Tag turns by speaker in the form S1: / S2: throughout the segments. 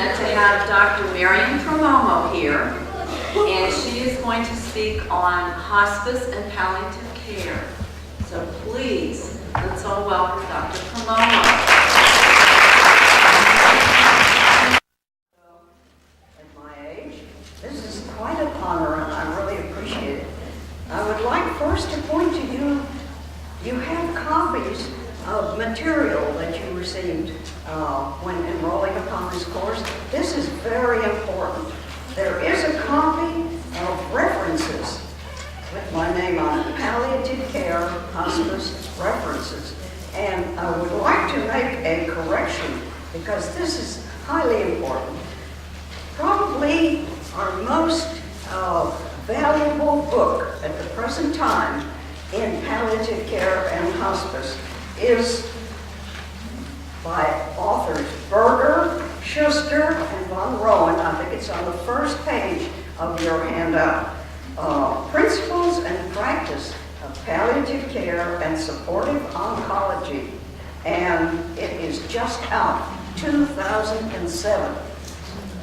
S1: fortunate to have Dr. Marion Primomo here, and she is going to speak on hospice and palliative care. So please, let's all welcome Dr. Primomo.
S2: At my age, this is quite an honor, and I really appreciate it. I would like first to point to you, you have copies of material that you received when enrolling upon this course. This is very important. There is a copy of references with my name on it, Palliative Care, Hospice References. And I would like to make a correction because this is highly important. Probably our most valuable book at the present time in palliative care and hospice is by authors Berger, Schuster, and von Rowan. I think it's on the first page of your handout. Principles and Practice of Palliative Care and Supportive Oncology. And it is just out, 2007.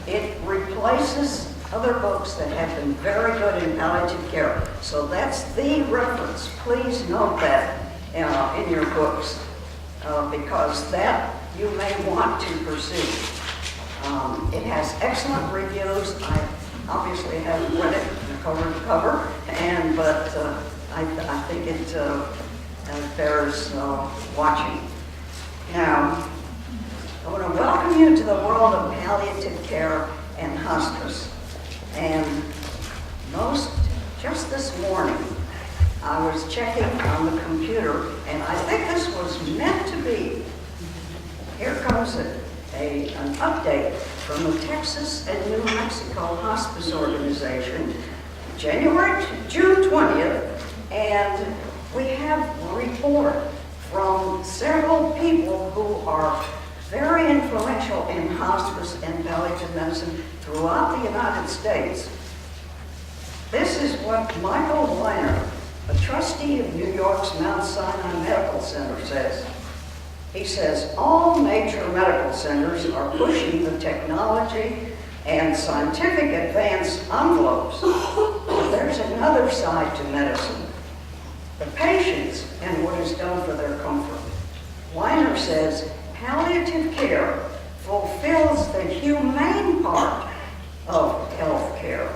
S2: It replaces other books that have been very good in palliative care. So that's the reference. Please note that in your books, because that you may want to pursue. It has excellent reviews. I obviously haven't read it cover to cover, but I think it bears watching. Now, I want to welcome you to the world of palliative care and hospice. And just this morning, I was checking on the computer, and I think this was meant to be. Here comes an update from the Texas and New Mexico Hospice Organization, June 20th, and we have a report from several people who are very influential in hospice and palliative medicine throughout the United States. This is what Michael Weiner, a trustee of New York's Mount Sinai Medical Center, says. He says, all major medical centers are pushing the technology and scientific advance envelopes. But there's another side to medicine, the patients and what is done for their comfort. Weiner says, palliative care fulfills the humane part of health care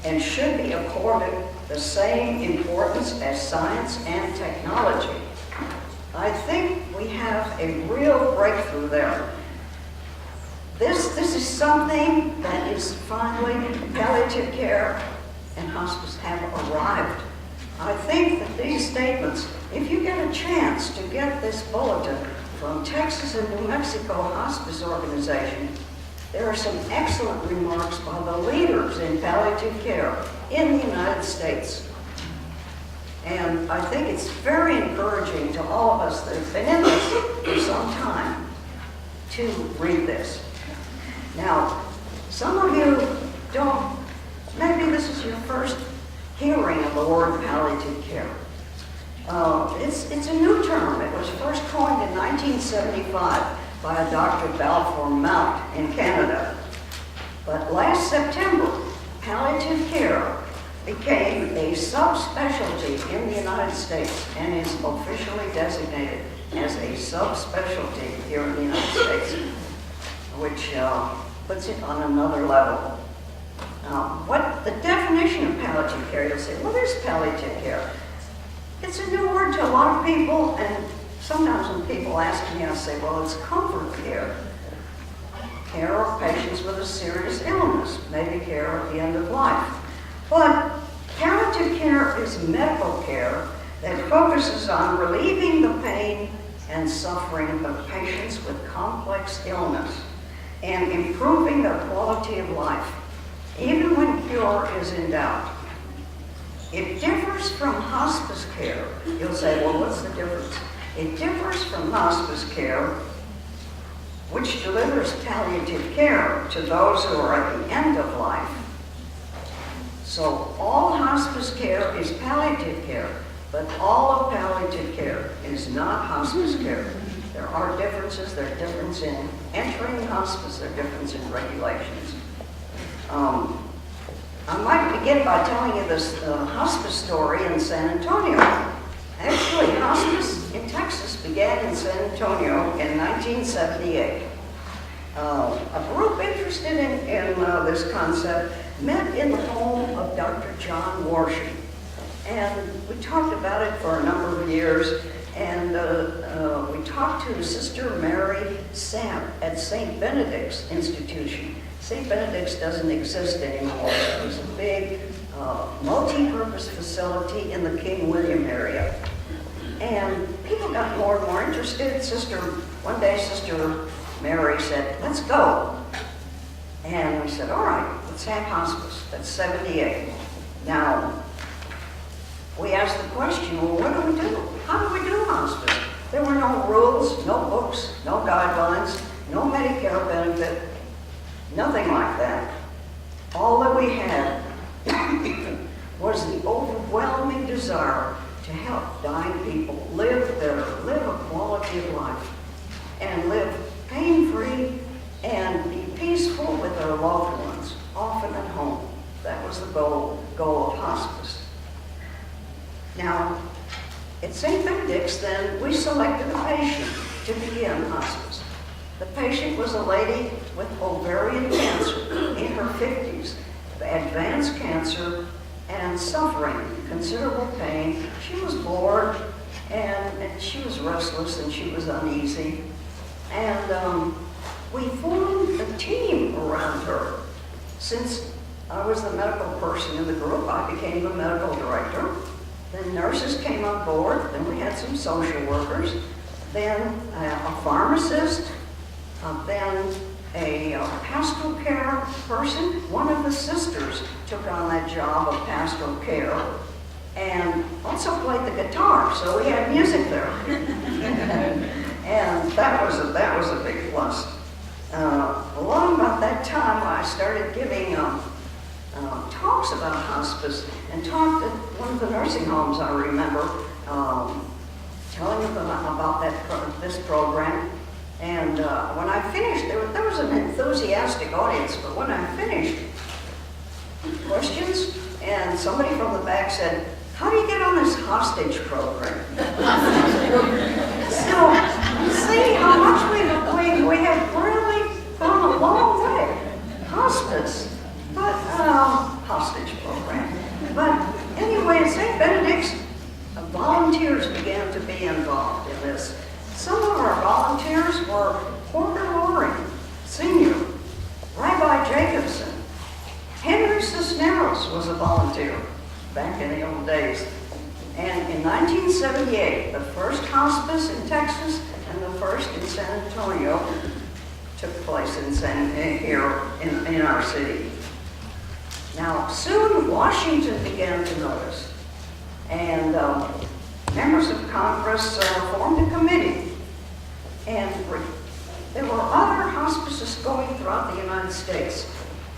S2: and should be accorded the same importance as science and technology. I think we have a real breakthrough there. This is something that is finally, palliative care and hospice have arrived. I think that these statements, if you get a chance to get this bulletin from Texas and New Mexico Hospice Organization, there are some excellent remarks by the leaders in palliative care in the United States. And I think it's very encouraging to all of us that have been in this for some time to read this. Now, some of you don't, maybe this is your first hearing of the word palliative care. It's a new term. It was first coined in 1975 by a Dr. Balfour Mount in Canada. But last September, palliative care became a subspecialty in the United States and is officially designated as a subspecialty here in the United States, which puts it on another level. What the definition of palliative care, you'll say, what is palliative care? It's a new word to a lot of people, and sometimes when people ask me, I say, well, it's comfort care. Care of patients with a serious illness, maybe care at the end of life. But palliative care is medical care that focuses on relieving the pain and suffering of patients with complex illness and improving their quality of life, even when cure is in doubt. It differs from hospice care. You'll say, well, what's the difference? It differs from hospice care, which delivers palliative care to those who are at the end of life. So all hospice care is palliative care, but all of palliative care is not hospice care. There are differences. There are differences in entering hospice. There are differences in regulations. I might begin by telling you this hospice story in San Antonio. Actually, hospice in Texas began in San Antonio in 1978. A group interested in this concept met in the home of Dr. John Warsham. And we talked about it for a number of years. And we talked to Sister Mary Sapp at St. Benedict's Institution. St. Benedict's doesn't exist anymore. It was a big multi-purpose facility in the King William area. And people got more and more interested. One day Sister Mary said, let's go. And we said, all right, let's have hospice. That's 78. Now, we asked the question, well, what do we do? How do we do hospice? There were no rules, no books, no guidelines, no Medicare benefit, nothing like that. All that we had was the overwhelming desire to help dying people live better, live a quality of life, and live pain-free and be peaceful with their loved ones, often at home. That was the goal of hospice. Now, at St. Benedict's, then, we selected a patient to begin hospice. The patient was a lady with ovarian cancer in her 50s, advanced cancer, and suffering considerable pain. She was bored, and she was restless, and she was uneasy. And we formed a team around her. Since I was the medical person in the group, I became the medical director. Then nurses came on board, then we had some social workers, then a pharmacist, then a pastoral care person. One of the sisters took on that job of pastoral care and also played the guitar, so we had music there. And that was a big plus. Along about that time, I started giving talks about hospice, and talked at one of the nursing homes, I remember, telling them about this program. And when I finished, there was an enthusiastic audience, but when I finished, questions, and somebody from the back said, how do you get on this hostage program? So, you see how much we have really gone a long way. Hospice, but hostage program. But anyway, at St. Benedict's, volunteers began to be involved in this. Some of our volunteers were Porter Loring, Sr., Rabbi Jacobson. Henry Cisneros was a volunteer back in the old days. And in 1978, the first hospice in Texas and the first in San Antonio took place here in our city. Now, soon Washington began to notice, and members of Congress formed a committee. And there were other hospices going throughout the United States,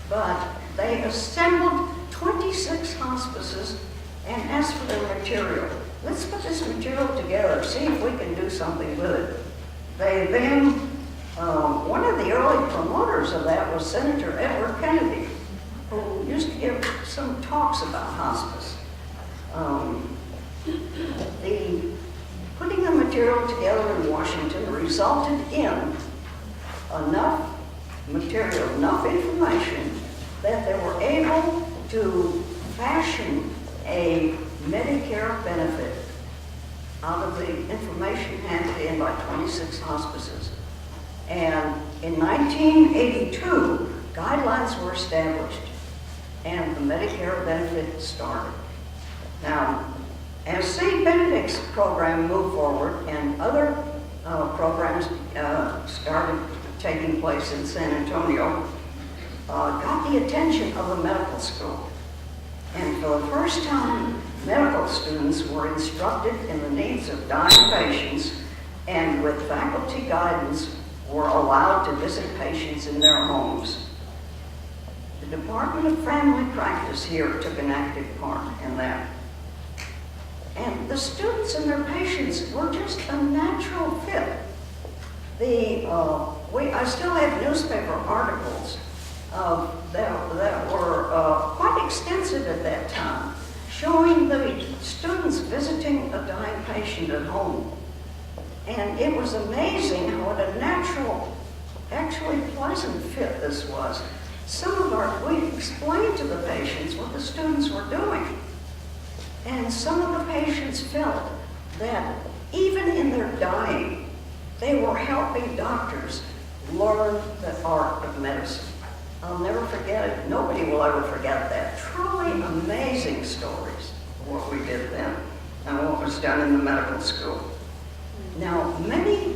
S2: but they assembled 26 hospices and asked for their material. Let's put this material together, see if we can do something with it. They then, one of the early promoters of that was Senator Edward Kennedy, who used to give some talks about hospice. Putting the material together in Washington resulted in enough material, enough information that they were able to fashion a Medicare benefit out of the information handed in by 26 hospices. And in 1982, guidelines were established and the Medicare benefit started. Now, as St. Benedict's program moved forward and other programs started taking place in San Antonio, got the attention of the medical school. And for the first time, medical students were instructed in the needs of dying patients, and with faculty guidance were allowed to visit patients in their homes. The Department of Family Practice here took an active part in that. And the students and their patients were just a natural fit I still have newspaper articles that were quite extensive at that time, showing the students visiting a dying patient at home. And it was amazing what a natural, actually pleasant fit this was. We explained to the patients what the students were doing. And some of the patients felt that even in their dying, they were helping doctors learn the art of medicine. I'll never forget it. Nobody will ever forget that. Truly amazing stories of what we did then and what was done in the medical school. Now, many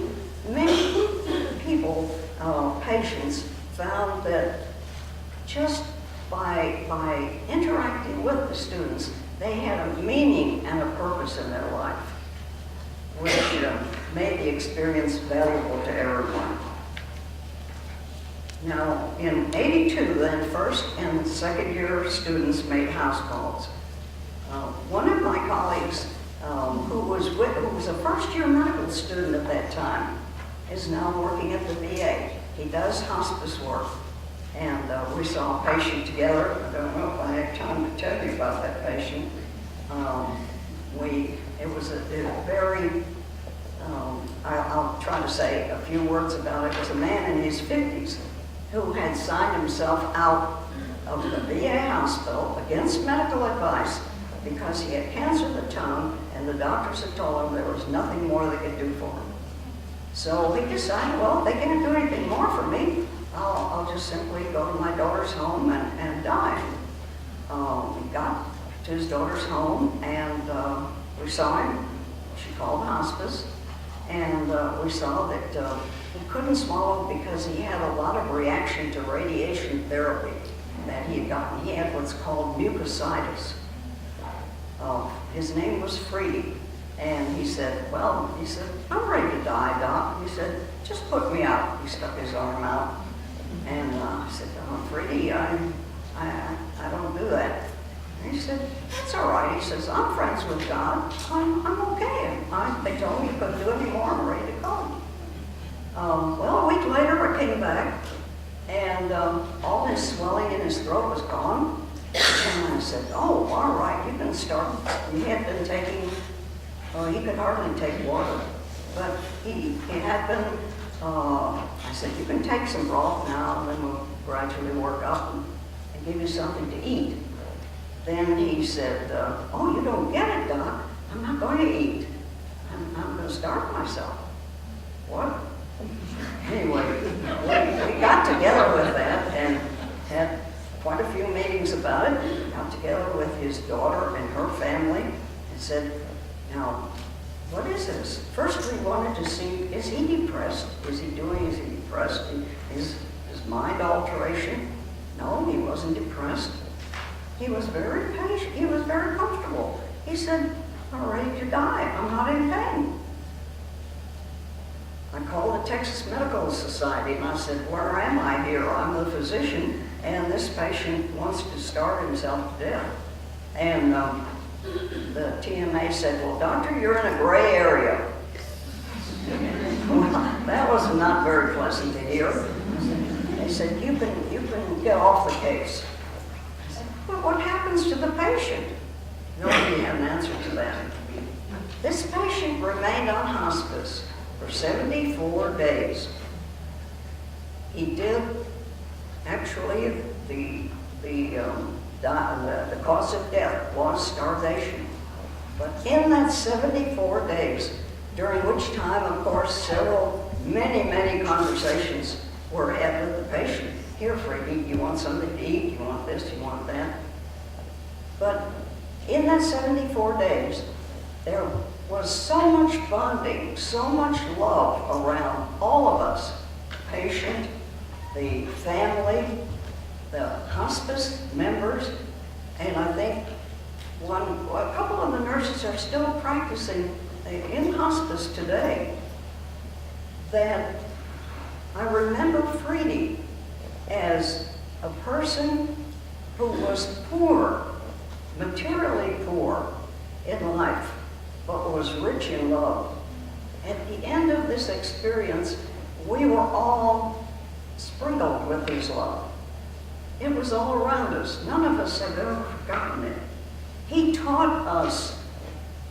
S2: people, patients, found that just by interacting with the students, they had a meaning and a purpose in their life, which made the experience valuable to everyone. Now, in '82, then, first and second year students made house calls. One of my colleagues, who was a first-year medical student at that time, is now working at the VA. He does hospice work, and we saw a patient together. I don't know if I have time to tell you about that patient. It was a very, I'll try to say a few words about it. It was a man in his 50s who had signed himself out of the VA hospital against medical advice because he had cancer of the tongue, and the doctors had told him there was nothing more they could do for him. So he decided, well, they can't do anything more for me. I'll just simply go to my daughter's home and die. He got to his daughter's home, and we saw him. She called hospice, and we saw that he couldn't swallow because he had a lot of reaction to radiation therapy that he had gotten. He had what's called mucositis. His name was Freedy, and he said, I'm ready to die, Doc. He said, just put me out. He stuck his arm out, and I said, Freedy, I don't do that. And he said, that's all right. He says, I'm friends with God. I'm okay. They told me he couldn't do any more. I'm ready to go. Well, a week later, I came back, and all his swelling in his throat was gone. And I said, oh, all right, you can start. He had been taking, he could hardly take water, but he had been, I said, you can take some broth now, and then we'll gradually work up and give you something to eat. Then he said, oh, you don't get it, Doc. I'm not going to eat. I'm going to starve myself. What? Anyway, we got together with that and had quite a few meetings about it. Got together with his daughter and her family and said, now, what is this? First we wanted to see, is he depressed? Is he depressed? Is his mind alteration? No, he wasn't depressed. He was very patient. He was very comfortable. He said, I'm ready to die. I'm not in pain. I called the Texas Medical Society and I said, where am I here? I'm the physician and this patient wants to starve himself to death. And the TMA said, well, doctor, you're in a gray area. Well, that was not very pleasant to hear. They said, you can get off the case. I said, well, what happens to the patient? Nobody had an answer to that. This patient remained on hospice for 74 days. He did, actually, the cause of death was starvation. But in that 74 days, during which time, of course, many conversations were had with the patient. Here, Freddie, you want something to eat? You want this? You want that? But in that 74 days, there was so much bonding, so much love around all of us, the patient, the family, the hospice members, and I think a couple of the nurses are still practicing in hospice today, that I remember Freddie as a person who was poor, materially poor in life, but was rich in love. At the end of this experience, we were all sprinkled with his love. It was all around us. None of us have ever forgotten it. He taught us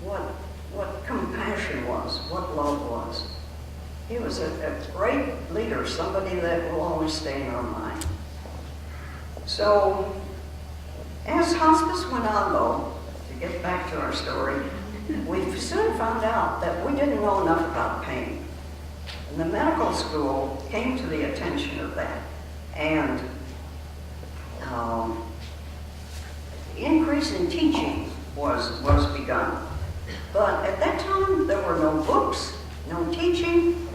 S2: what compassion was, what love was. He was a great leader, somebody that will always stay in our mind. So, as hospice went on, though, to get back to our story, we soon found out that we didn't know enough about pain. And the medical school came to the attention of that. And increase in teaching was begun. But at that time, there were no books, no teaching.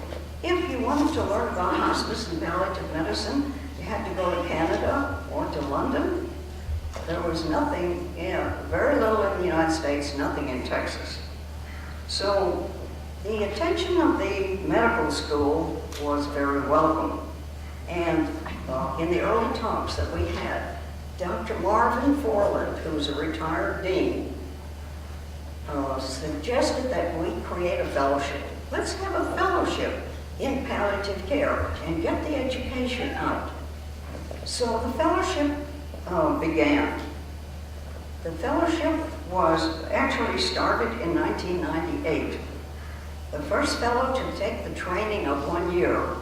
S2: If you wanted to learn about hospice and palliative medicine, you had to go to Canada or to London. There was nothing, very little in the United States, nothing in Texas. So the attention of the medical school was very welcome. And in the early talks that we had, Dr. Marvin Forland, who was a retired dean, suggested that we create a fellowship. Let's have a fellowship in palliative care and get the education out. So the fellowship began. The fellowship was actually started in 1998. The first fellow to take the training of 1 year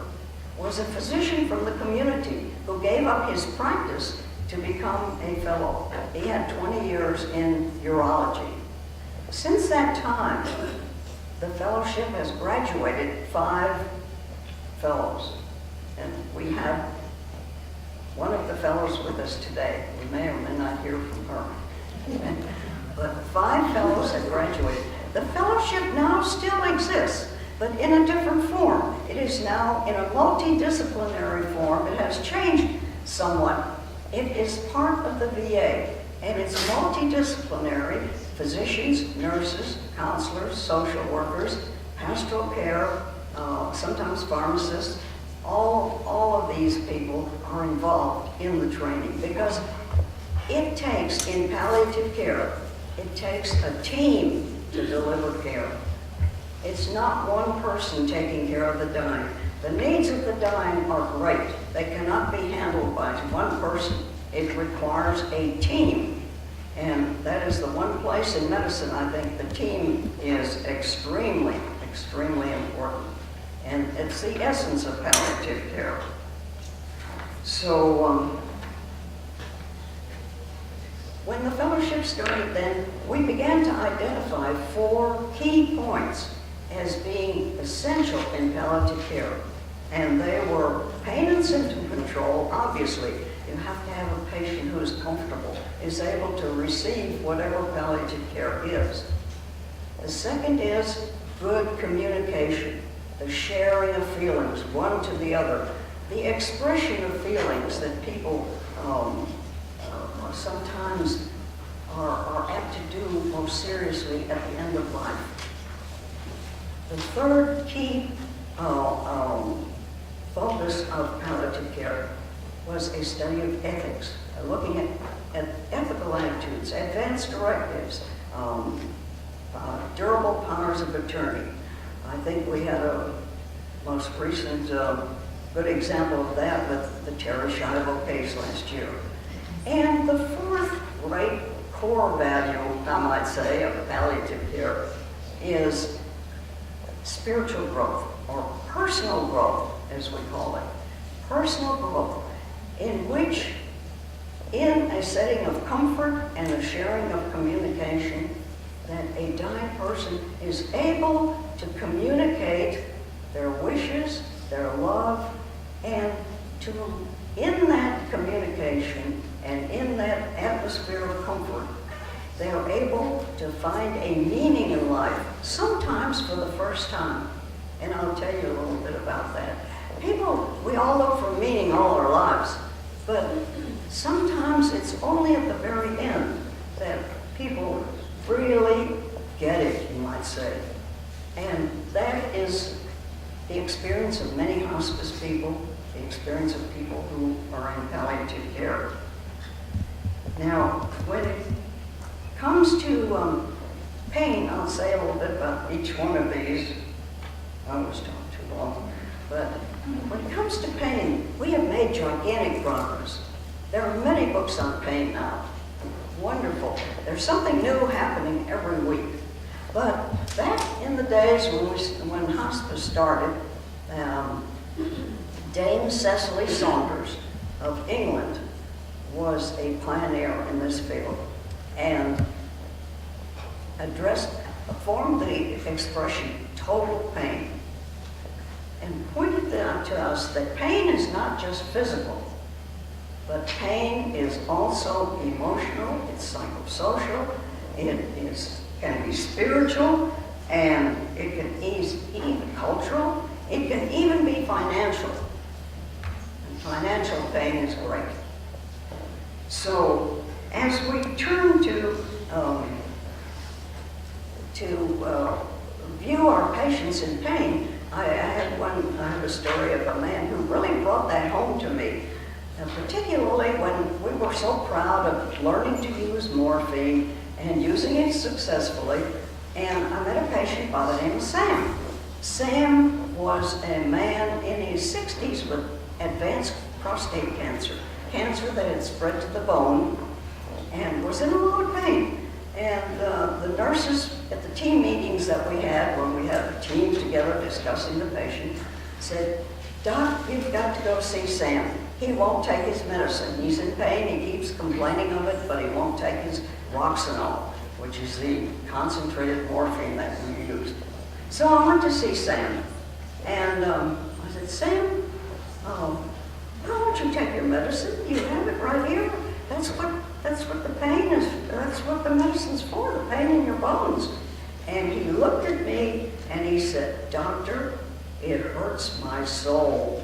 S2: was a physician from the community who gave up his practice to become a fellow. He had 20 years in urology. Since that time, the fellowship has graduated 5 fellows. And we have one of the fellows with us today. We may or may not hear from her. But 5 fellows have graduated. The fellowship now still exists, but in a different form. It is now in a multidisciplinary form. It has changed somewhat. It is part of the VA, and it's multidisciplinary. Physicians, nurses, counselors, social workers, pastoral care, sometimes pharmacists, all of these people are involved in the training because it takes, in palliative care, it takes a team to deliver care. It's not one person taking care of the dying. The needs of the dying are great. They cannot be handled by one person. It requires a team. And that is the one place in medicine I think the team is extremely, extremely important. And it's the essence of palliative care. So when the fellowship started then, we began to identify 4 key points as being essential in palliative care. And they were pain and symptom control. Obviously, you have to have a patient who is comfortable, is able to receive whatever palliative care is. The second is good communication, the sharing of feelings, one to the other, the expression of feelings that people sometimes are apt to do most seriously at the end of life. The third key focus of palliative care was a study of ethics, looking at ethical attitudes, advanced directives, durable powers of attorney. I think we had a most recent good example of that with the Terry Schiavo case last year. And the fourth great core value, I might say, of palliative care is spiritual growth, or personal growth, as we call it. Personal growth, in which, in a setting of comfort and a sharing of communication, that a dying person is able to communicate their wishes, their love, and to, in that communication and in that atmosphere of comfort, they are able to find a meaning in life, sometimes for the first time. And I'll tell you a little bit about that. People, we all look for meaning all our lives, but sometimes it's only at the very end that people really get it, you might say. And that is the experience of many hospice people, the experience of people who are in palliative care. Now, when it comes to pain, I'll say a little bit about each one of these. I always talk too long, but When it comes to pain, we have made gigantic progress. There are many books on pain now. Wonderful. There's something new happening every week. But back in the days when hospice started, Dame Cecily Saunders of England was a pioneer in this field and formed the expression total pain and pointed out to us that pain is not just physical, but pain is also emotional, it's psychosocial, can be spiritual, and it can even cultural, it can even be financial. And financial pain is great. So as we turn to view our patients in pain, I have a story of a man who really brought that home to me, particularly when we were so proud of learning to use morphine and using it successfully. And I met a patient by the name of Sam. Sam was a man in his 60s with advanced prostate cancer that had spread to the bone and was in a lot of pain. And the nurses at the team meetings that we had, when we had a team together discussing the patient, said, "Doc, you've got to go see Sam. He won't take his medicine. He's in pain, he keeps complaining of it, but he won't take his Roxanol," which is the concentrated morphine that we used. So I went to see Sam, and I said, "Sam, why don't you take your medicine? You have it right here. That's what the pain is. That's what the medicine's for, the pain in your bones." And he looked at me and he said, "Doctor, it hurts my soul."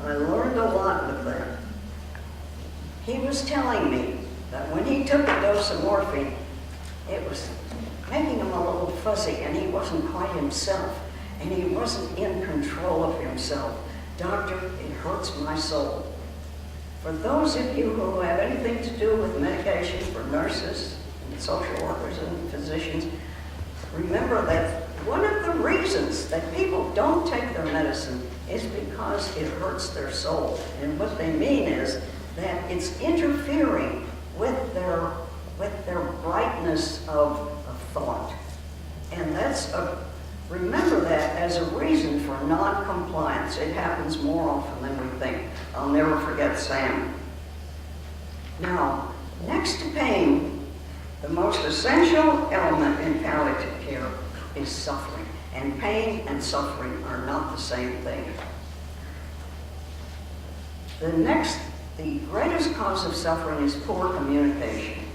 S2: I learned a lot with that. He was telling me that when he took a dose of morphine, it was making him a little fuzzy and he wasn't quite himself and he wasn't in control of himself. "Doctor, it hurts my soul." For those of you who have anything to do with medication, for nurses and social workers and physicians, remember that one of the reasons that people don't take their medicine is because it hurts their soul. And what they mean is that it's interfering with their brightness of thought. And remember that as a reason for non-compliance. It happens more often than we think. I'll never forget Sam. Now, next to pain, the most essential element in palliative care is suffering. And pain and suffering are not the same thing. The greatest cause of suffering is poor communication.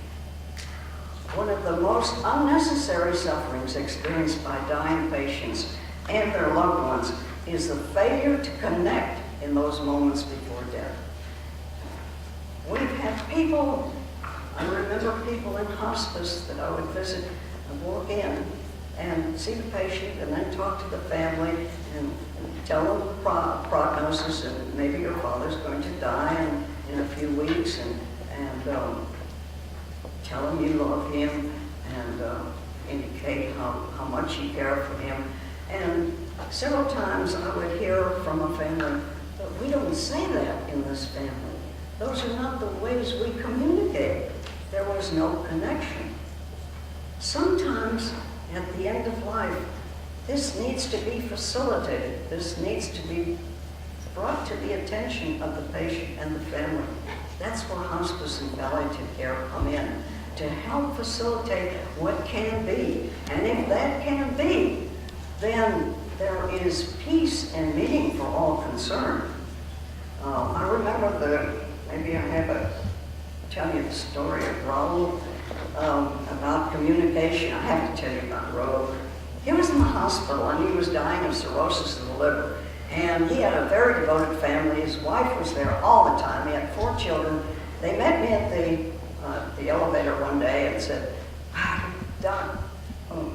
S2: One of the most unnecessary sufferings experienced by dying patients and their loved ones is the failure to connect in those moments before death. We've had people, I remember people in hospice that I would visit and walk in and see the patient and then talk to the family and tell them the prognosis, and maybe your father's going to die in a few weeks, and tell him you love him and indicate how much you care for him. And several times I would hear from a family, "But we don't say that in this family. Those are not the ways we communicate. There was no connection." Sometimes at the end of life, this needs to be facilitated. This needs to be brought to the attention of the patient and the family. That's where hospice and palliative care come in, to help facilitate what can be. And if that can be, then there is peace and meaning for all concerned. I remember maybe I have to tell you the story of Raul about communication. I have to tell you about Raul. He was in the hospital and he was dying of cirrhosis of the liver. And he had a very devoted family. His wife was there all the time. He had 4 children. They met me at the elevator one day and said, "Doc,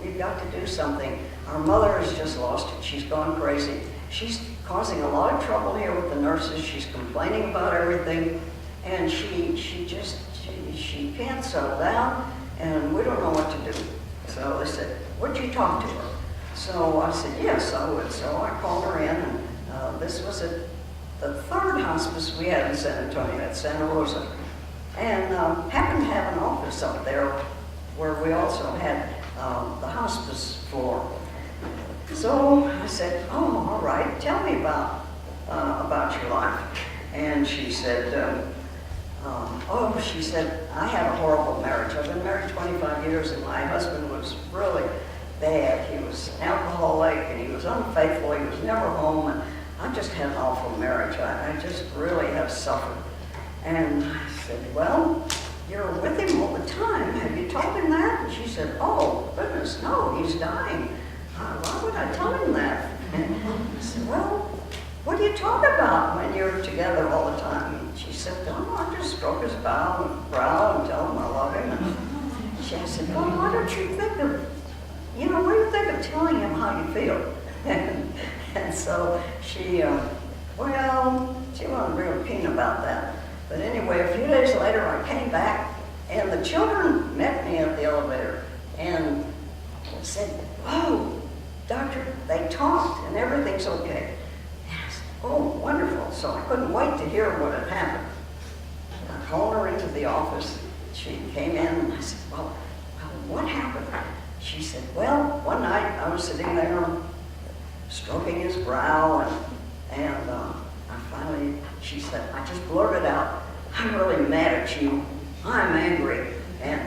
S2: we've got to do something. Our mother has just lost it. She's gone crazy. She's causing a lot of trouble here with the nurses. She's complaining about everything. And she can't settle down, and we don't know what to do." So they said, "Would you talk to her?" So I said, "Yes, I would." So I called her in, and this was at the third hospice we had in San Antonio, at Santa Rosa. And happened to have an office up there where we also had the hospice floor. So I said, oh, all right, tell me about your life. And she said, she said, I had a horrible marriage. I've been married 25 years and my husband was really bad. He was alcoholic and he was unfaithful. He was never home. And I just had an awful marriage. I just really have suffered. And I said, well, you're with him all the time. Have you told him that? And she said, oh, goodness, no, he's dying. Why would I tell him that? And I said, well, what do you talk about when you're together all the time? And she said, oh, I just stroke his brow and tell him I love him. And I said, well, why don't you think of, what do you think of telling him how you feel? And so she, she wasn't real keen about that. But anyway, a few days later, I came back, and the children met me at the elevator and said, oh, doctor, they talked, and everything's okay. And I said, oh, wonderful. So I couldn't wait to hear what had happened. I called her into the office. She came in, and I said, well, what happened? She said, well, one night I was sitting there stroking his brow, and I finally, she said, I just blurted out, I'm really mad at you. I'm angry. And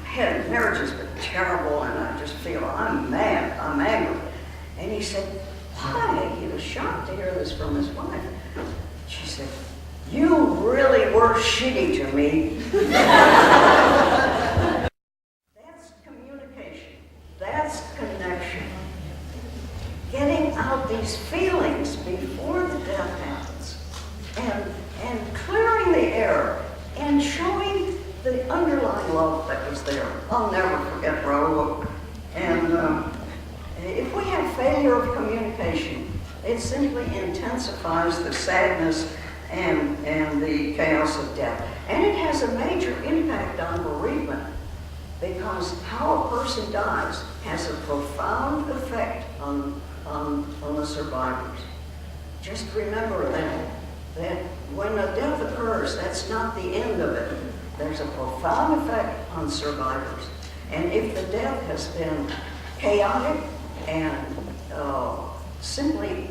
S2: had marriage has been terrible, and I just feel I'm mad. I'm angry. And he said, why? He was shocked to hear this from his wife. She said, you really were shitty to me. That's communication. That's connection. Getting out these feelings before the death happens, and clearing the air, and showing the underlying love that was there. I'll never forget Raoul. And if we have failure of communication, it simply intensifies the sadness and the chaos of death. And it has a major impact on bereavement, because how a person dies has a profound effect on the survivors. Just remember that when a death occurs, that's not the end of it. There's a profound effect on survivors. And if the death has been chaotic and simply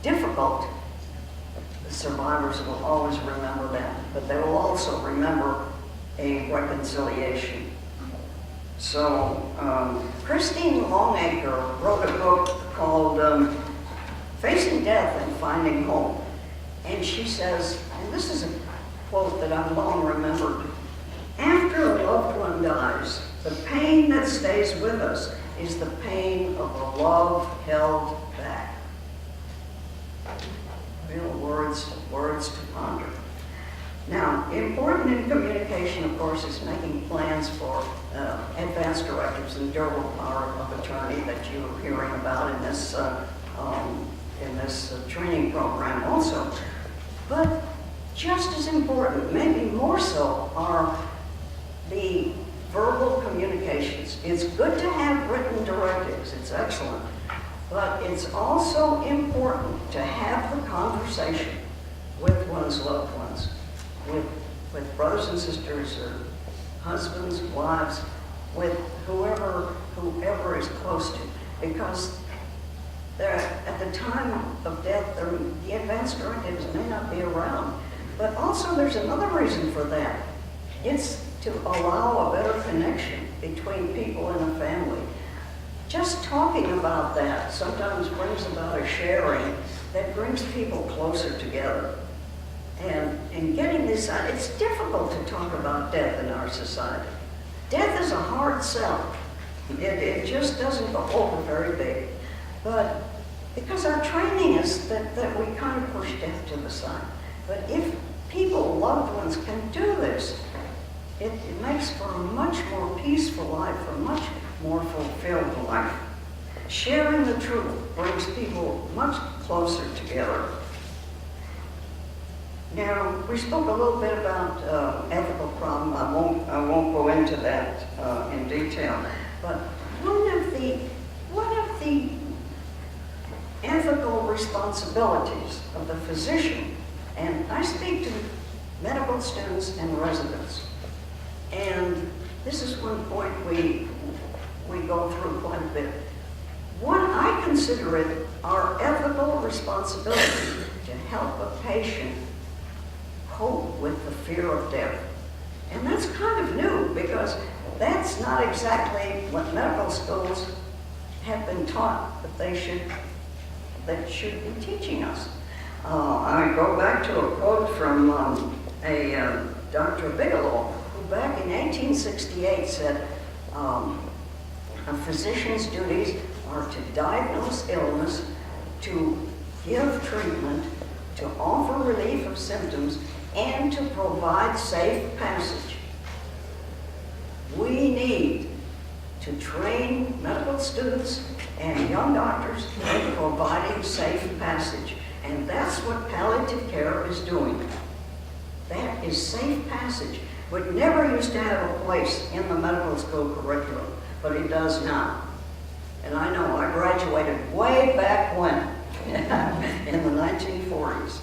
S2: difficult, the survivors will always remember that. But they will also remember a reconciliation. So Christine Longacre wrote a book called Facing Death and Finding Hope. And she says, and this is a quote that I've long remembered, after a loved one dies, the pain that stays with us is the pain of a love held back. Real words to ponder. Now, important in communication, of course, is making plans for advanced directives and durable power of attorney that you're hearing about in this training program also. But just as important, maybe more so, are the verbal communications. It's good to have written directives, it's excellent, but it's also important to have the conversation with one's loved ones, with brothers and sisters, or husbands, wives, with whoever is close to, because at the time of death, the advanced directives may not be around. But also there's another reason for that. It's to allow a better connection between people in a family. Just talking about that sometimes brings about a sharing that brings people closer together. And getting this out, it's difficult to talk about death in our society. Death is a hard sell. It just doesn't go over very big. But because our training is that we kind of push death to the side. But if people, loved ones, can do this, it makes for a much more peaceful life, a much more fulfilled life. Sharing the truth brings people much closer together. Now, we spoke a little bit about ethical problem. I won't go into that in detail. But one of the ethical responsibilities of the physician, and I speak to medical students and residents, and this is one point we go through quite a bit. One, I consider it our ethical responsibility to help a patient cope with the fear of death. And that's kind of new, because that's not exactly what medical schools have been taught that should be teaching us. I go back to a quote from Dr. Bigelow, who back in 1868 said, a physician's duties are to diagnose illness, to give treatment, to offer relief of symptoms, and to provide safe passage. We need to train medical students and young doctors in providing safe passage. And that's what palliative care is doing. That is safe passage. It never used to have a place in the medical school curriculum, but it does now. And I know I graduated way back when, in the 1940s.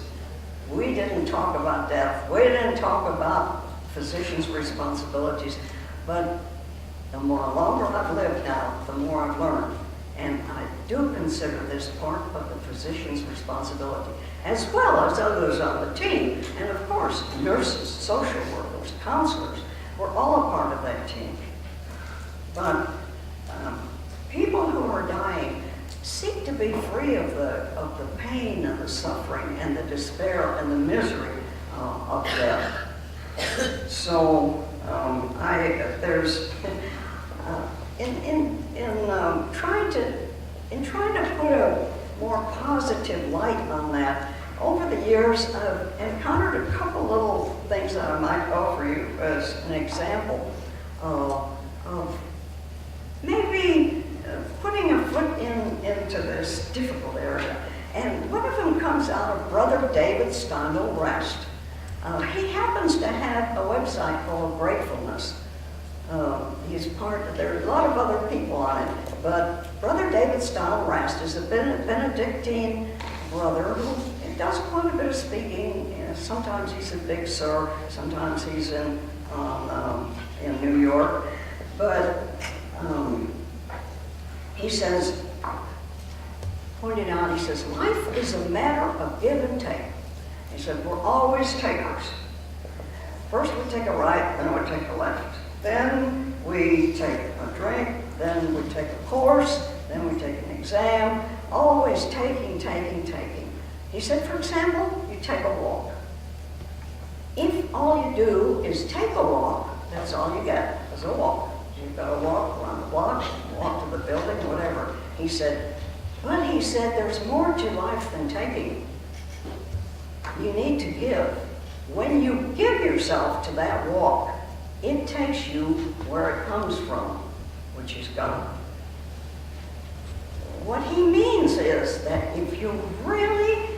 S2: We didn't talk about death. We didn't talk about physicians' responsibilities. But the longer I've lived now, the more I've learned. And I do consider this part of the physician's responsibility, as well as others on the team. And of course, nurses, social workers, counselors, we're all a part of that team. But people who are dying seek to be free of the pain and the suffering and the despair and the misery of death. So in trying to put a more positive light on that, over the years I've encountered a couple little things that I might offer you as an example of maybe putting a foot into this difficult area. And one of them comes out of Brother David Steindl Rast. He happens to have a website called Gratefulness. There are a lot of other people on it, but Brother David Steindl Rast is a Benedictine brother who does quite a bit of speaking. Sometimes he's in Big Sur, sometimes he's in New York. But he says, pointing out, he says, life is a matter of give and take. He said, we're always takers. First we take a right, then we take a left. Then we take a drink, then we take a course, then we take an exam. Always taking, taking, taking. He said, for example, you take a walk. If all you do is take a walk, that's all you get, is a walk. You've got to walk around the block, walk to the building, whatever. He said, there's more to life than taking. You need to give. When you give yourself to that walk, it takes you where it comes from, which is God. What he means is that if you really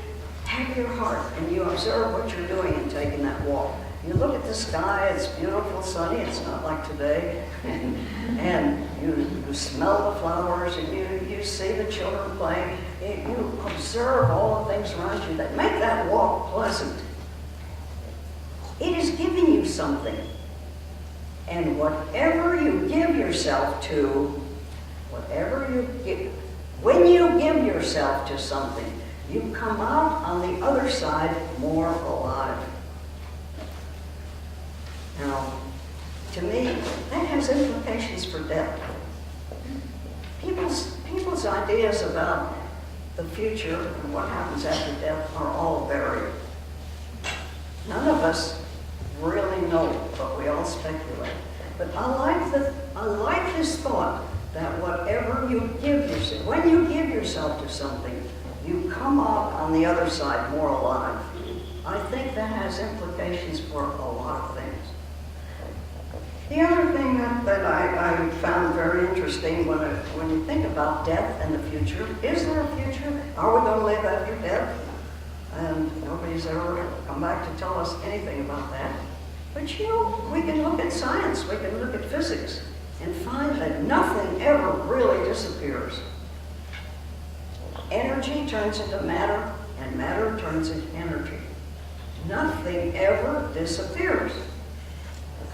S2: have your heart and you observe what you're doing in taking that walk, you look at the sky, it's beautiful, sunny, it's not like today, and you smell the flowers, and you see the children playing, you observe all the things around you that make that walk pleasant. It is giving you something. And whatever you give yourself to, when you give yourself to something, you come out on the other side more alive. Now, to me, that has implications for death. People's ideas about the future and what happens after death are all varied. None of us really know, but we all speculate. But I like this thought that whatever you give yourself, when you give yourself to something, you come out on the other side more alive. I think that has implications for a lot of things. The other thing that I found very interesting when you think about death and the future, is there a future? Are we going to live after death? And nobody's ever come back to tell us anything about that. But we can look at science, we can look at physics, and find that nothing ever really disappears. Energy turns into matter, and matter turns into energy. Nothing ever disappears.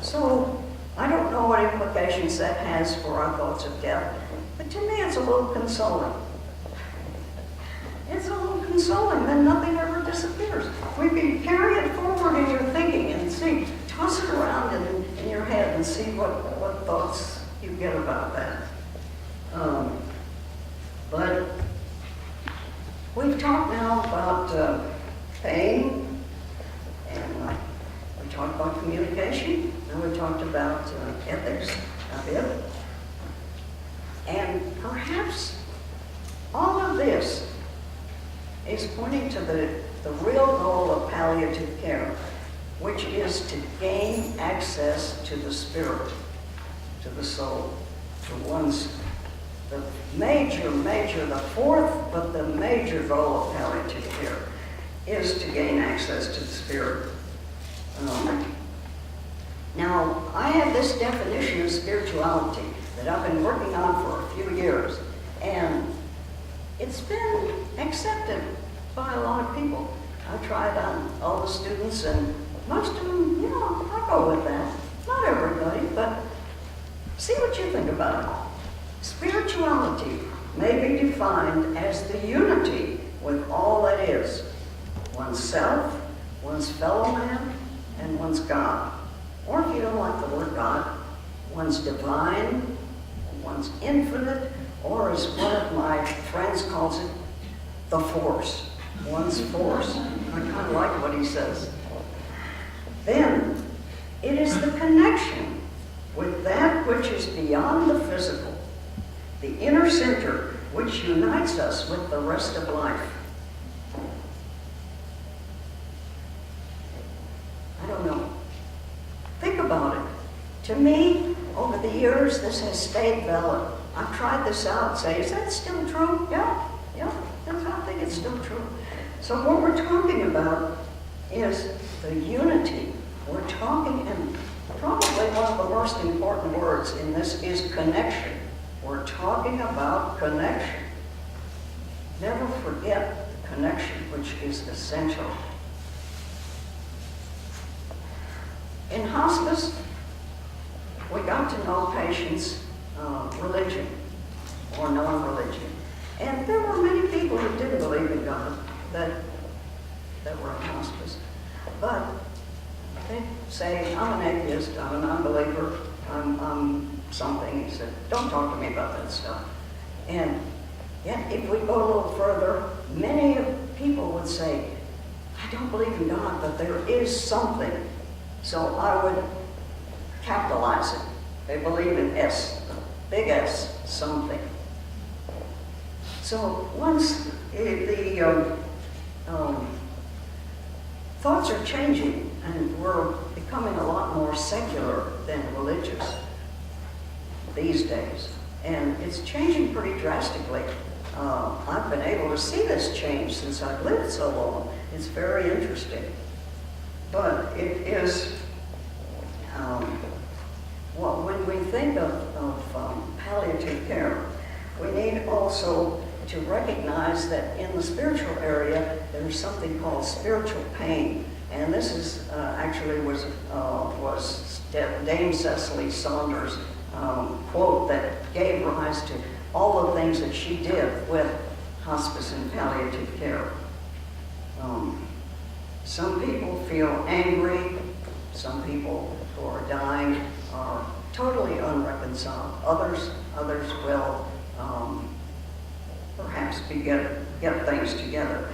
S2: So, I don't know what implications that has for our thoughts of death, but to me it's a little consoling. It's a little consoling that nothing ever disappears. We can carry it forward in your thinking and see, toss it around in your head and see what thoughts you get about that. But we've talked now about pain, and we talked about communication, and we talked about ethics a bit. And perhaps all of this is pointing to the real goal of palliative care, which is to gain access to the spirit, to the soul, to the the fourth, but the major goal of palliative care is to gain access to the spirit. Now, I have this definition of spirituality that I've been working on for a few years, and it's been accepted by a lot of people. I tried on all the students, and most of them, I go with that. Not everybody, but see what you think about it. Spirituality may be defined as the unity with all that is, oneself, one's fellow man, and one's God. Or if you don't like the word God, one's divine, one's infinite, or as one of my friends calls it, the force. One's force. I kind of like what he says. Then, it is the connection with that which is beyond the physical, the inner center which unites us with the rest of life. I don't know. Think about it. To me, over the years, this has stayed valid. I've tried this out and say, is that still true? Yeah, I think it's still true. So what we're talking about is the unity. We're talking, and probably one of the most important words in this is connection. We're talking about connection. Never forget the connection, which is essential. In hospice, we got to know patients' religion or non-religion. And there were many people who didn't believe in God that were in hospice. But they say, I'm an atheist, I'm an unbeliever, I'm something. He said, don't talk to me about that stuff. And yet, if we go a little further, many people would say, I don't believe in God, but there is something. So I would capitalize it. They believe in S, big S, something. So once the thoughts are changing, and we're becoming a lot more secular than religious these days. And it's changing pretty drastically. I've been able to see this change since I've lived so long. It's very interesting. But it is, when we think of palliative care, we need also to recognize that in the spiritual area, there's something called spiritual pain. And this is actually was Dame Cecily Saunders' quote that gave rise to all the things that she did with hospice and palliative care. Some people feel angry. Some people who are dying are totally unreconciled. Others will perhaps get things together.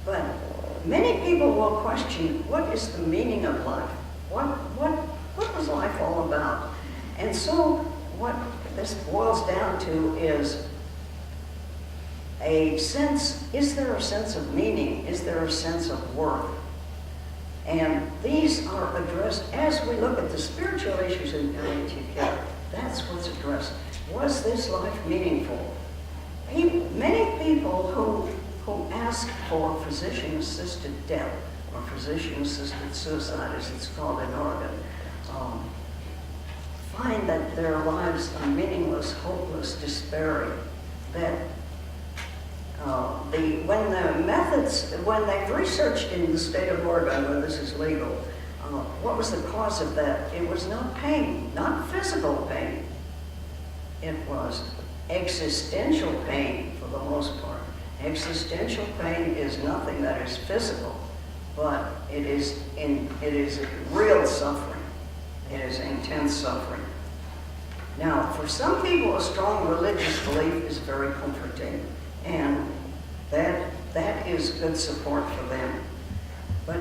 S2: But many people will question, what is the meaning of life? What was life all about? And so what this boils down to is a sense, is there a sense of meaning? Is there a sense of worth? And these are addressed as we look at the spiritual issues in palliative care. That's what's addressed. Was this life meaningful? Many people who ask for physician-assisted death, or physician-assisted suicide, as it's called in Oregon, find that their lives are meaningless, hopeless, despairing, that When they've researched in the state of Oregon where this is legal, what was the cause of that? It was not pain, not physical pain. It was existential pain for the most part. Existential pain is nothing that is physical, but it is real suffering. It is intense suffering. Now, for some people, a strong religious belief is very comforting, and that is good support for them. But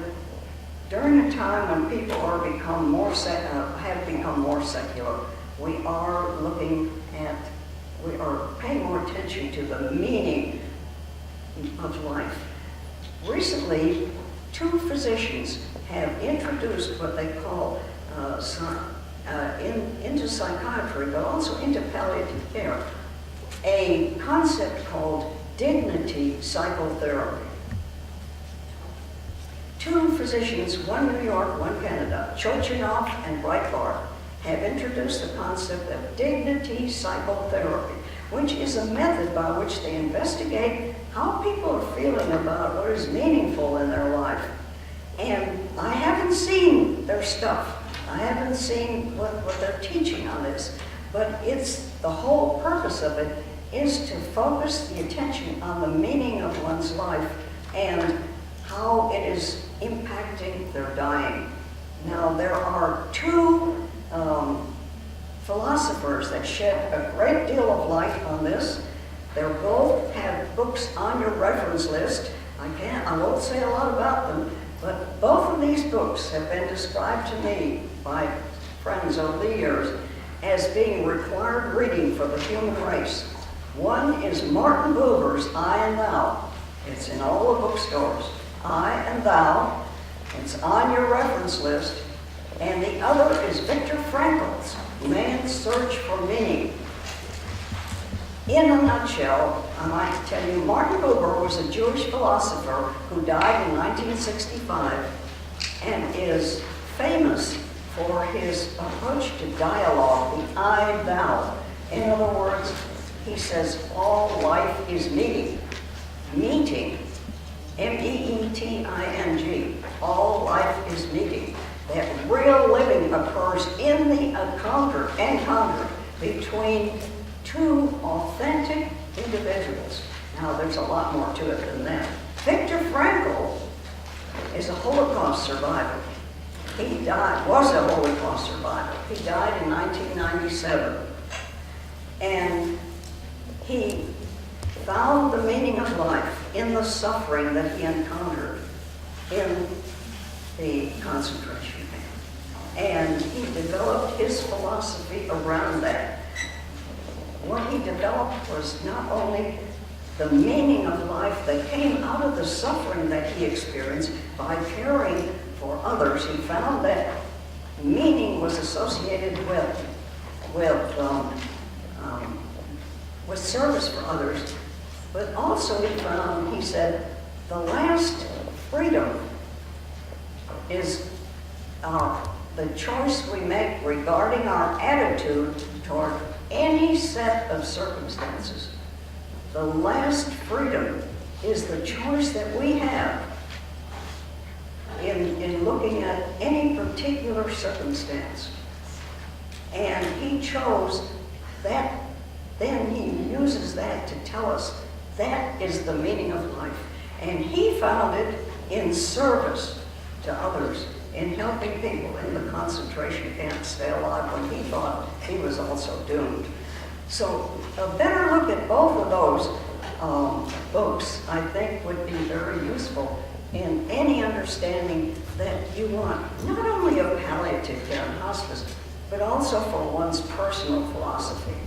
S2: during a time when people have become more secular, we are paying more attention to the meaning of life. Recently, 2 physicians have introduced what they call into psychiatry, but also into palliative care, a concept called dignity psychotherapy. 2 physicians, one New York, one Canada, Chochinov and Breitbart, have introduced the concept of dignity psychotherapy, which is a method by which they investigate how people are feeling about what is meaningful in their life. And I haven't seen their stuff. I haven't seen what they're teaching on this, but the whole purpose of it is to focus the attention on the meaning of one's life and how it is impacting their dying. Now, there are 2 philosophers that shed a great deal of light on this. They both have books on your reference list. I won't say a lot about them, but both of these books have been described to me by friends over the years as being required reading for the human race. One is Martin Buber's I and Thou. It's in all the bookstores. I and Thou. It's on your reference list. And the other is Viktor Frankl's Man's Search for Meaning. In a nutshell, I might tell you, Martin Buber was a Jewish philosopher who died in 1965 and is famous for his approach to dialogue, the I-thou. In other words, he says all life is meeting. Meeting, M-E-E-T-I-N-G. All life is meeting. That real living occurs in the encounter between 2 authentic individuals. Now, there's a lot more to it than that. Viktor Frankl is a Holocaust survivor. He was a Holocaust survivor. He died in 1997. And he found the meaning of life in the suffering that he encountered in the concentration camp. And he developed his philosophy around that. What he developed was not only the meaning of life that came out of the suffering that he experienced by caring for others. He found that meaning was associated with service for others, but also he said, the last freedom is the choice we make regarding our attitude toward any set of circumstances. The last freedom is the choice that we have in looking at any particular circumstance. And he chose that, then he uses that to tell us that is the meaning of life. And he found it in service to others, in helping people in the concentration camp stay alive when he thought he was also doomed. So a better look at both of those books, I think, would be very useful in any understanding that you want, not only of palliative care and hospice, but also for one's personal philosophy.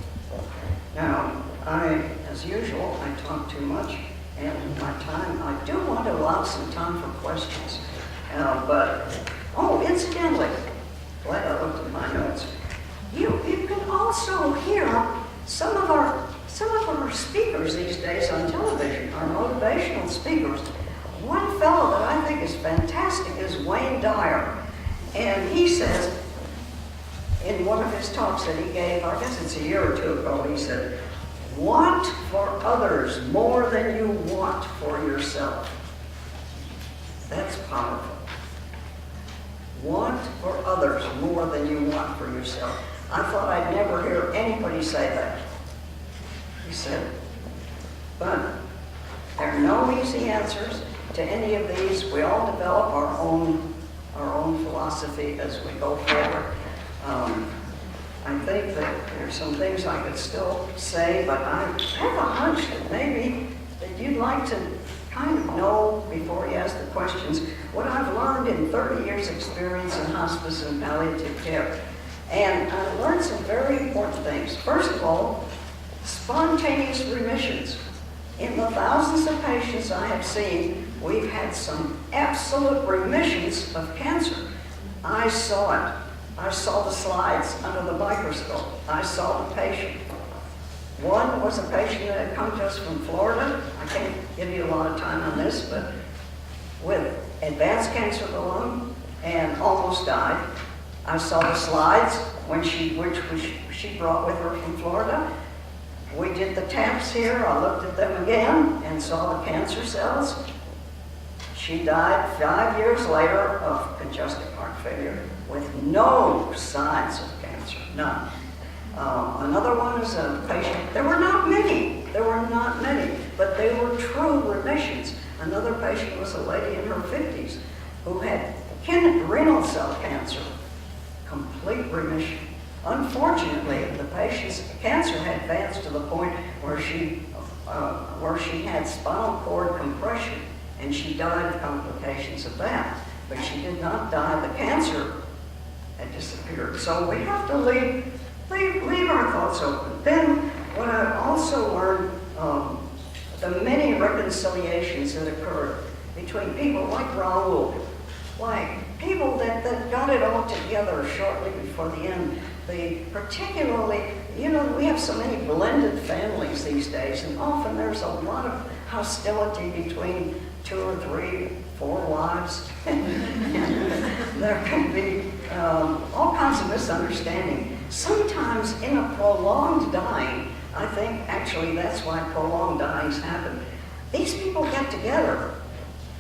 S2: Now, as usual, I talk too much, and I do want to allow some time for questions. Incidentally, glad I looked at my notes. You can also hear some of our speakers these days on television, our motivational speakers. One fellow that I think is fantastic is Wayne Dyer, and he says in one of his talks that he gave, I guess it's a year or two ago, he said, Want for others more than you want for yourself. That's powerful. Want for others more than you want for yourself. I thought I'd never hear anybody say that. He said, but there are no easy answers to any of these. We all develop our own philosophy as we go forward. I think that there's some things I could still say, but I have a hunch that maybe that you'd like to kind of know before you ask the questions what I've learned in 30 years experience in hospice and palliative care. And I learned some very important things. First of all, spontaneous remissions. In the thousands of patients I have seen, we've had some absolute remissions of cancer. I saw it. I saw the slides under the microscope. I saw the patient. One was a patient that had come to us from Florida. I can't give you a lot of time on this, but with advanced cancer of the lung and almost died. I saw the slides which she brought with her from Florida. We did the taps here. I looked at them again and saw the cancer cells. She died 5 years later of congestive heart failure with no signs of cancer, none. Another one is a patient, there were not many, but they were true remissions. Another patient was a lady in her 50s who had renal cell cancer, complete remission. Unfortunately, the patient's cancer had advanced to the point where she had spinal cord compression, and she died of complications of that. But she did not die. The cancer had disappeared. So we have to leave our thoughts open. Then, what I also learned, the many reconciliations that occurred between people like Raul, like people that got it all together shortly before the end. Particularly, we have so many blended families these days, and often there's a lot of hostility between 2 or 3, 4 wives. There can be all kinds of misunderstanding. Sometimes in a prolonged dying, I think actually that's why prolonged dyings happen. These people get together.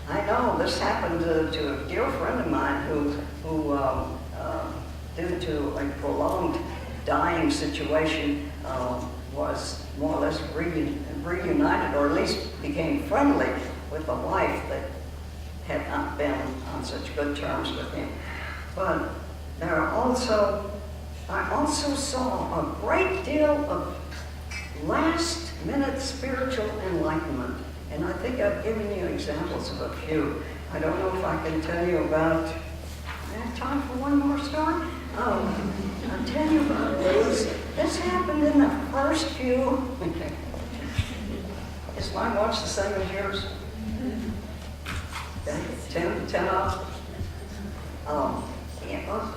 S2: I know this happened to a dear friend of mine who due to a prolonged dying situation, was more or less reunited, or at least became friendly with a wife that had not been on such good terms with him. But I also saw a great deal of last-minute spiritual enlightenment, and I think I've given you examples of a few. I don't know if I can tell you about. I have time for one more story. I'll tell you about this. This happened in the first few. Is my watch the same as yours? 10 up.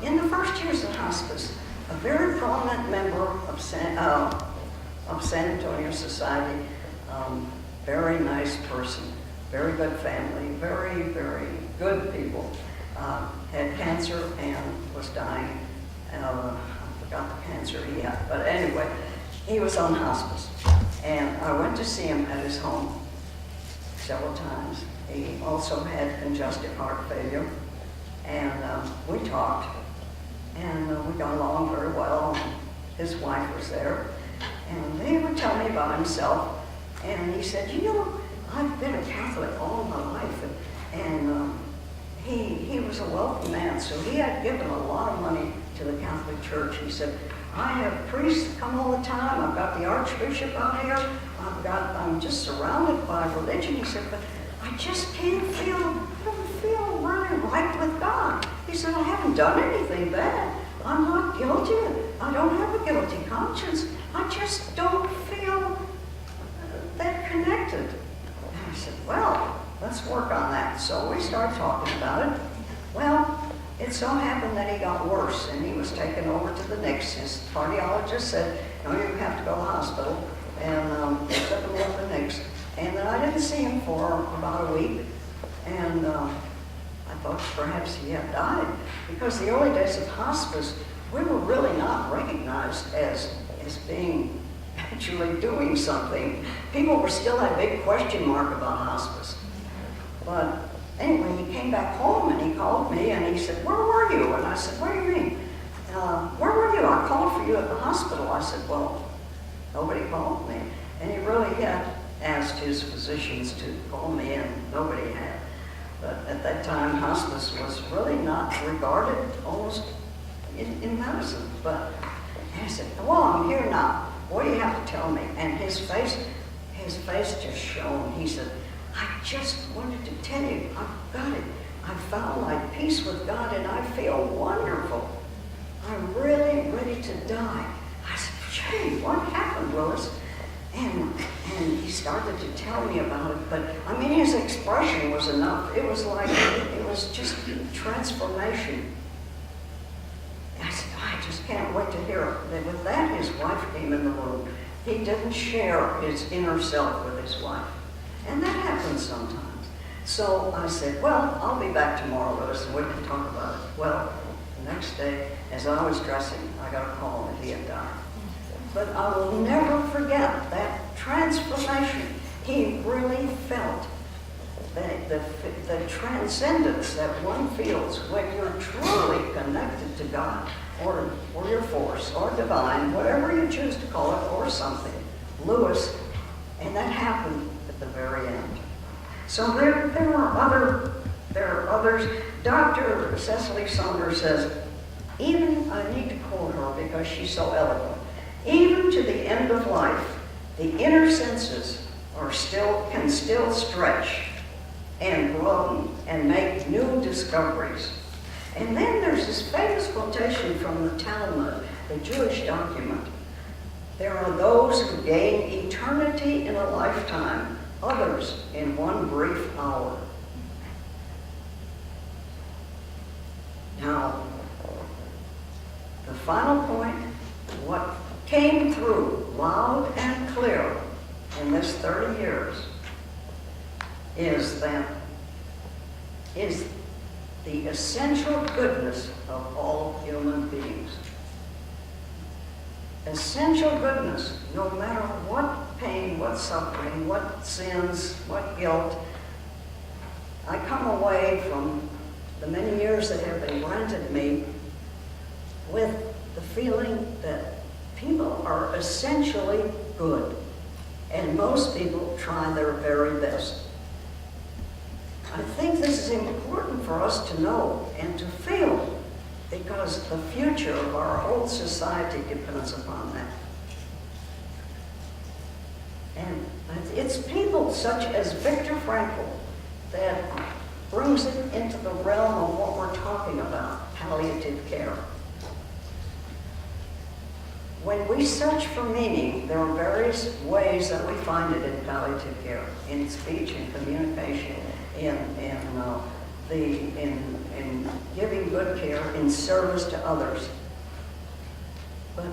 S2: In the first years of hospice, a very prominent member of San Antonio Society, very nice person, very good family, very, very good people, had cancer and was dying. I forgot the cancer he had, but anyway, he was on hospice. And I went to see him at his home several times. He also had congestive heart failure. And we talked, and we got along very well. His wife was there. And he would tell me about himself. And he said, I've been a Catholic all my life. And he was a wealthy man, so he had given a lot of money to the Catholic Church. He said, I have priests come all the time. I've got the Archbishop out here. I'm just surrounded by religion. He said, but I just can't feel really right with God. He said, I haven't done anything bad. I'm not guilty. I don't have a guilty conscience. I just don't feel that connected. And I said, well, let's work on that. So we started talking about it. Well, it so happened that he got worse, and he was taken over to the NICS. His cardiologist said, no, you have to go to the hospital. And they took him to the NICS. And I didn't see him for about a week. And I thought perhaps he had died. Because the early days of hospice, we were really not recognized as being actually doing something. People were still that big question mark about hospice. But anyway, he came back home and he called me and he said, "Where were you?" And I said, "What do you mean? Where were you? I called for you at the hospital." I said, "Well, nobody called me." And he really had asked his physicians to call me and nobody had. But at that time, hospice was really not regarded almost in medicine. But I said, "Well, I'm here now. What do you have to tell me?" And his face just shone. He said, "I just wanted to tell you, I've got it. I found my peace with God and I feel wonderful. I'm really ready to die." I said, "Gee, what happened, Louis?" And he started to tell me about it, but I mean, his expression was enough. It was like, it was just transformation. I said, "I just can't wait to hear it." And with that, his wife came in the room. He didn't share his inner self with his wife. And that happens sometimes. So I said, "Well, I'll be back tomorrow, Louis, and we can talk about it." Well, the next day, as I was dressing, I got a call that he had died. But I will never forget that transformation. He really felt the transcendence that one feels when you're truly connected to God, or your force, or divine, whatever you choose to call it, or something. Louis, and that happened at the very end. So there are others. Dr. Cecily Saunders says, even, I need to quote her because she's so eloquent, "Even to the end of life, the inner senses can still stretch and broaden and make new discoveries." And then there's this famous quotation from the Talmud, the Jewish document. "There are those who gain eternity in a lifetime, others in one brief hour." Now, the final point, what came through loud and clear in this 30 years is the essential goodness of all human beings. Essential goodness, no matter what pain, what suffering, what sins, what guilt. I come away from the many years that have been granted me with the feeling that people are essentially good, and most people try their very best. I think this is important for us to know and to feel, because the future of our whole society depends upon that. And it's people such as Viktor Frankl that brings it into the realm of what we're talking about, palliative care. When we search for meaning, there are various ways that we find it in palliative care, in speech and communication, in giving good care, in service to others. But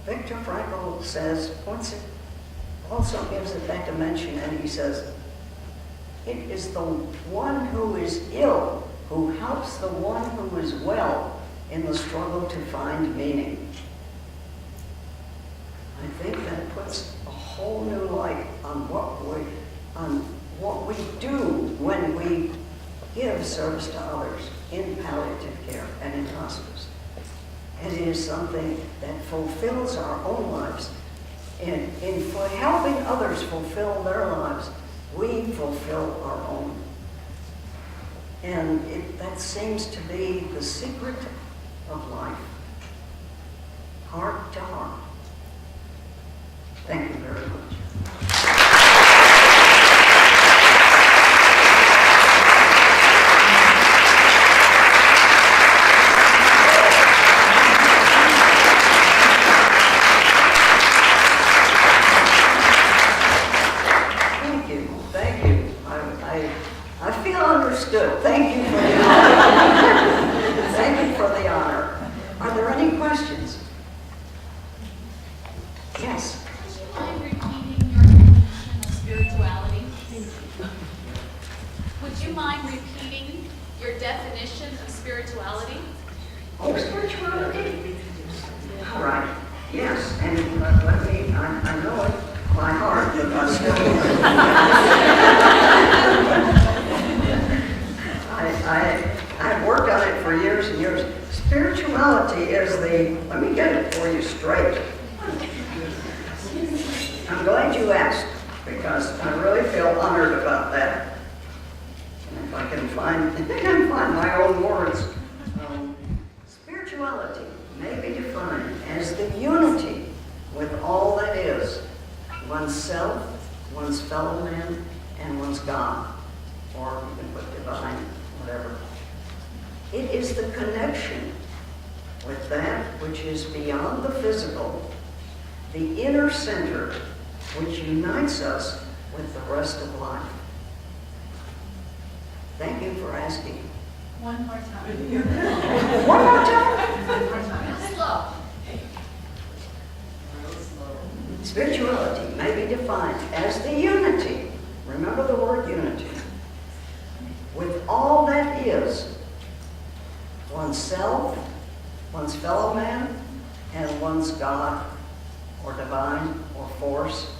S2: Viktor Frankl says, also gives it that dimension, and he says, "It is the one who is ill who helps the one who is well in the struggle to find meaning." I think that puts a whole new light on what we do when we give service to others in palliative care and in hospice. And it is something that fulfills our own lives. In helping others fulfill their lives, we fulfill our own. And that seems to be the secret of life, heart to heart. Thank you very much. Thank you. I feel understood. Thank you for the honor. Thank you for the honor. Are there any questions? Yes.
S3: Would you mind repeating your definition of spirituality?
S2: Oh, spirituality? All right. Yes, and let me, I know it by heart, but I still I've worked on it for years and years. Spirituality is let me get it for you straight. I'm glad you asked, because I really feel honored about that. And if I can find my own words. Spirituality may be defined as the unity with all that is, oneself, one's fellow man, and one's God, or you can put divine, whatever. It is the connection with that which is beyond the physical, the inner center which unites us with the rest of life. Thank you for asking.
S3: One more time.
S2: One more time.
S3: Slow.
S2: Spirituality may be defined as the unity, remember the word unity, with all that is, oneself, one's fellow man, and one's God, or divine, or force.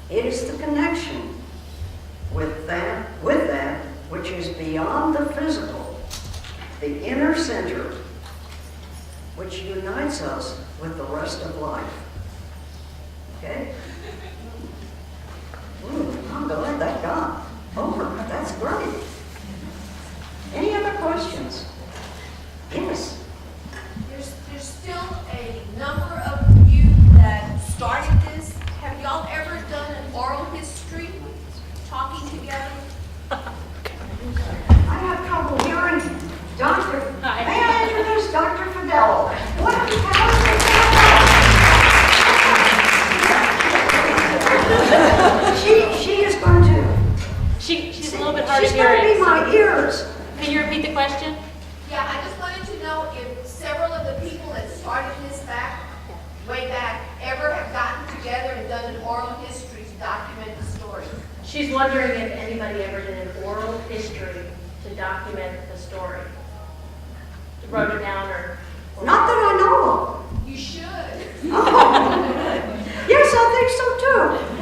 S2: It is the connection with that which is beyond the physical, the inner center, which unites us with the rest of life. Okay? I'm glad that got over. That's great. Any other questions? Yes.
S4: There's still a number of you that started this. Have y'all ever done an oral history, talking together?
S2: I have trouble hearing Dr.
S3: Hi.
S2: May I introduce Dr. Fidel? She is going to.
S3: She's a little bit hard of
S2: She's going to be
S3: hearing.
S2: my ears.
S3: Can you repeat the question?
S4: Yeah, I just wanted to know if several of the people that started this way back, ever have gotten together and done an oral history to document the story.
S5: She's wondering if anybody ever did an oral history to document the story. Wrote it down or
S2: Not that I know of.
S4: You should.
S2: Oh. Yes, I think so too.